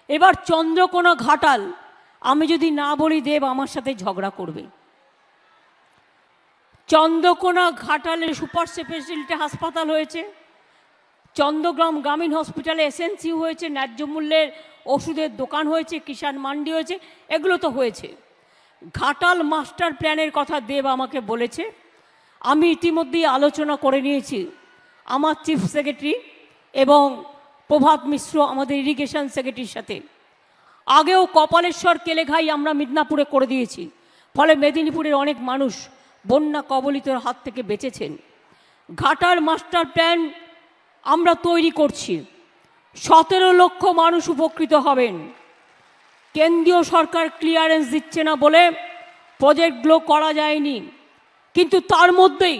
এবার চন্দ্রকোনা ঘাটাল, আমি যদি না বলি দেব আমার সাথে ঝগড়া করবে। চন্দ্রকোনা ঘাটালের সুপার স্পেশালিটি হাসপাতাল হয়েছে, চন্দ্রগ্রাম গ্রামীণ হসপিটালে এসএনসি হয়েছে, ন্যায্য মূল্যের ওষুধের দোকান হয়েছে, কিষাণ মান্ডি হয়েছে, এগুলো তো হয়েছে। ঘাটাল মাস্টার প্ল্যানের কথা দেব আমাকে বলেছে, আমি ইতিমধ্যেই আলোচনা করে নিয়েছি আমার চিফ সেক্রেটারি এবং প্রভাত মিশ্র আমাদের ইরিগেশন সেক্রেটারির সাথে। আগেও কপালেশ্বর কেলেঘাই আমরা মিদনাপুরে করে দিয়েছি, ফলে মেদিনীপুরের অনেক মানুষ বন্যা কবলিতের হাত থেকে বেঁচেছেন। ঘাটাল মাস্টার প্ল্যান আমরা তৈরি করছি, 17 লক্ষ মানুষ উপকৃত হবেন। কেন্দ্রীয় সরকার ক্লিয়ারেন্স দিচ্ছে না বলে প্রজেক্টগুলো করা যায়নি, কিন্তু তার মধ্যেই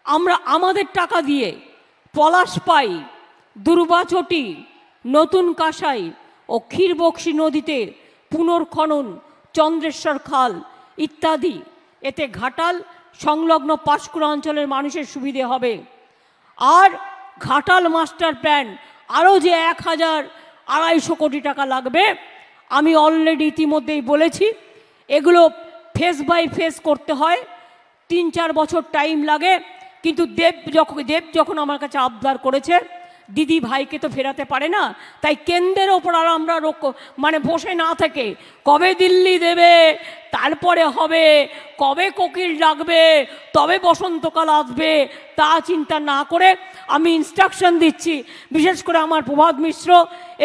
আমরা আমাদের টাকা দিয়ে পলাশপাই, দুর্বাচটি, নতুন কাঁসাই ও ক্ষীরবক্সী নদীতে পুনর্খনন, চন্দ্রেশ্বর খাল ইত্যাদি, এতে ঘাটাল সংলগ্ন পাঁশকুড়া অঞ্চলের মানুষের সুবিধে হবে। আর ঘাটাল মাস্টার প্ল্যান আরও যে 1250 কোটি টাকা লাগবে, আমি অলরেডি ইতিমধ্যেই বলেছি, এগুলো ফেস বাই ফেস করতে হয়, 3-4 বছর টাইম লাগে। কিন্তু দেব যখন আমার কাছে আবদার করেছে, দিদি ভাইকে তো ফেরাতে পারে না, তাই কেন্দ্রের ওপর আর আমরা বসে না থেকে কবে দিল্লি দেবে, তারপরে হবে, কবে কোকিল ডাকবে, তবে বসন্তকাল আসবে, তা চিন্তা না করে আমি ইনস্ট্রাকশন দিচ্ছি, বিশেষ করে আমার প্রভাত মিশ্র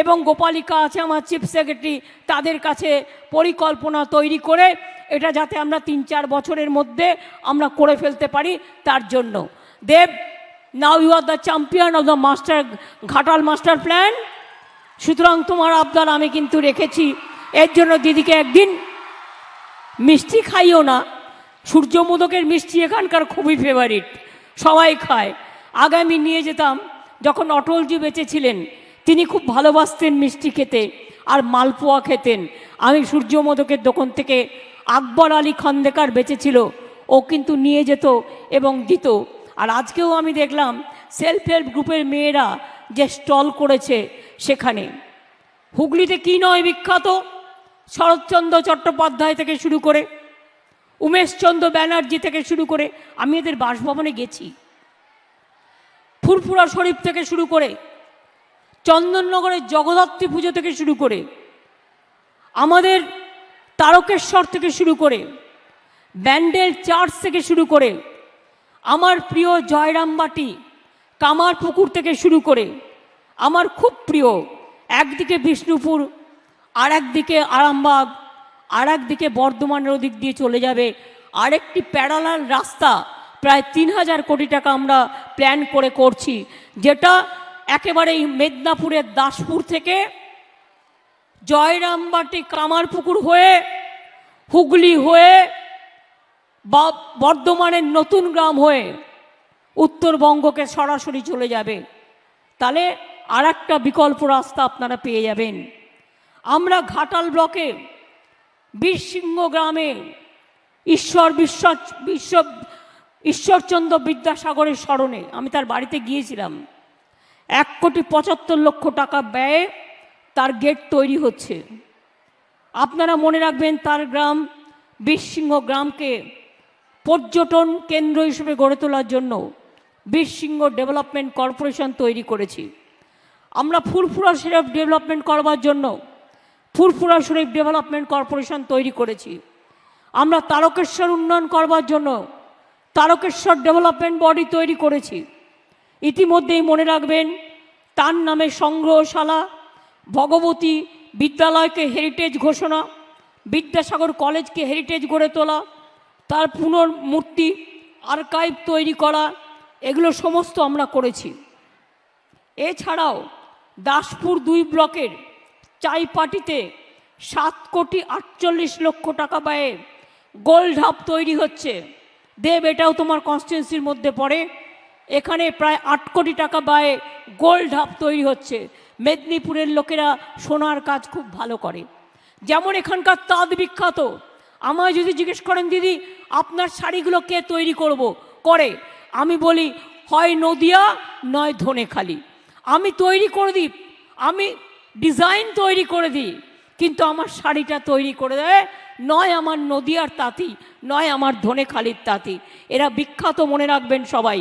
এবং গোপালিকা আছে আমার চিফ সেক্রেটারি, তাদের কাছে পরিকল্পনা তৈরি করে এটা যাতে আমরা 3-4 বছরের মধ্যে আমরা করে ফেলতে পারি, তার জন্য। Dev, now you are the champion of the Ghatal master plan. সুতরাং তোমার আবদার আমি কিন্তু রেখেছি। এর জন্য দিদিকে একদিন মিষ্টি খাইও না, সূর্যমোদকের মিষ্টি এখানকার খুবই ফেভারিট, সবাই খায়। আগে আমি নিয়ে যেতাম, যখন অটলজি বেঁচে ছিলেন তিনি খুব ভালোবাসতেন মিষ্টি খেতে আর মালপোয়া খেতেন। আমি সূর্যমোদকের দোকান থেকে, আকবর আলী খন্দেকার বেঁচে ছিল, ও কিন্তু নিয়ে যেত এবং দিত। আর আজকেও আমি দেখলাম সেলফ হেল্প গ্রুপের মেয়েরা যে স্টল করেছে, সেখানে হুগলিতে কি নয় বিখ্যাত, শরৎচন্দ্র চট্টোপাধ্যায় থেকে শুরু করে, উমেশচন্দ্র ব্যানার্জি থেকে শুরু করে, আমি এদের বাসভবনে গেছি, ফুরফুরা শরীফ থেকে শুরু করে, চন্দননগরের জগদ্ধাত্রী পুজো থেকে শুরু করে, আমাদের তারকেশ্বর থেকে শুরু করে, ব্যান্ডেল চার্চ থেকে শুরু করে, আমার প্রিয় জয়রামবাটি, কামারপুকুর থেকে শুরু করে, আমার খুব প্রিয় একদিকে বিষ্ণুপুর, আর একদিকে আরামবাগ, আর একদিকে বর্ধমানের ওদিক দিয়ে চলে যাবে আরেকটি প্যারালাল রাস্তা, প্রায় 3000 কোটি টাকা আমরা প্ল্যান করে করছি, যেটা একেবারেই মেদিনীপুরের দাসপুর থেকে জয়রামবাটি, কামারপুকুর হয়ে, হুগলি হয়ে বা বর্ধমানের নতুন গ্রাম হয়ে উত্তরবঙ্গকে সরাসরি চলে যাবে। তাহলে আর একটা বিকল্প রাস্তা আপনারা পেয়ে যাবেন। আমরা ঘাটাল ব্লকে বীরসিংহ গ্রামে ঈশ্বরচন্দ্র বিদ্যাসাগরের স্মরণে আমি তার বাড়িতে গিয়েছিলাম, 1,75,00,000 টাকা ব্যয়ে তার গেট তৈরি হচ্ছে। আপনারা মনে রাখবেন, তার গ্রাম বীরসিংহ গ্রামকে পর্যটন কেন্দ্র হিসেবে গড়ে তোলার জন্য বীরসিংহ ডেভেলপমেন্ট কর্পোরেশন তৈরি করেছি। আমরা ফুরফুরা শরীফ ডেভেলপমেন্ট করবার জন্য ফুরফুরা শরীফ ডেভেলপমেন্ট কর্পোরেশন তৈরি করেছি। আমরা তারকেশ্বর উন্নয়ন করবার জন্য তারকেশ্বর ডেভেলপমেন্ট বডি তৈরি করেছি। ইতিমধ্যেই মনে রাখবেন, তার নামে সংগ্রহশালা, ভগবতী বিদ্যালয়কে হেরিটেজ ঘোষণা, বিদ্যাসাগর কলেজকে হেরিটেজ গড়ে তোলা, তার পুনর্মূর্তি আর্কাইভ তৈরি করা, এগুলো সমস্ত আমরা করেছি। এছাড়াও দাসপুর 2 ব্লকের চাইপাটিতে 7,48,00,000 টাকা ব্যয়ে গোল্ড হাব তৈরি হচ্ছে। দেব, এটাও তোমার কনস্টিটুয়েন্সির মধ্যে পড়ে। এখানে প্রায় 8 কোটি টাকা ব্যয়ে গোল্ড হাব তৈরি হচ্ছে। মেদিনীপুরের লোকেরা সোনার কাজ খুব ভালো করে, যেমন এখানকার তাঁত বিখ্যাত। আমায় যদি জিজ্ঞেস করেন, দিদি আপনার শাড়িগুলো কে তৈরি করে, আমি বলি হয় নদিয়া নয় ধনেখালি। আমি তৈরি করে দিই, আমি ডিজাইন তৈরি করে দিই, কিন্তু আমার শাড়িটা তৈরি করে দেয় নয় আমার নদিয়ার তাঁতি, নয় আমার ধনেখালির তাঁতি। এরা বিখ্যাত, মনে রাখবেন সবাই।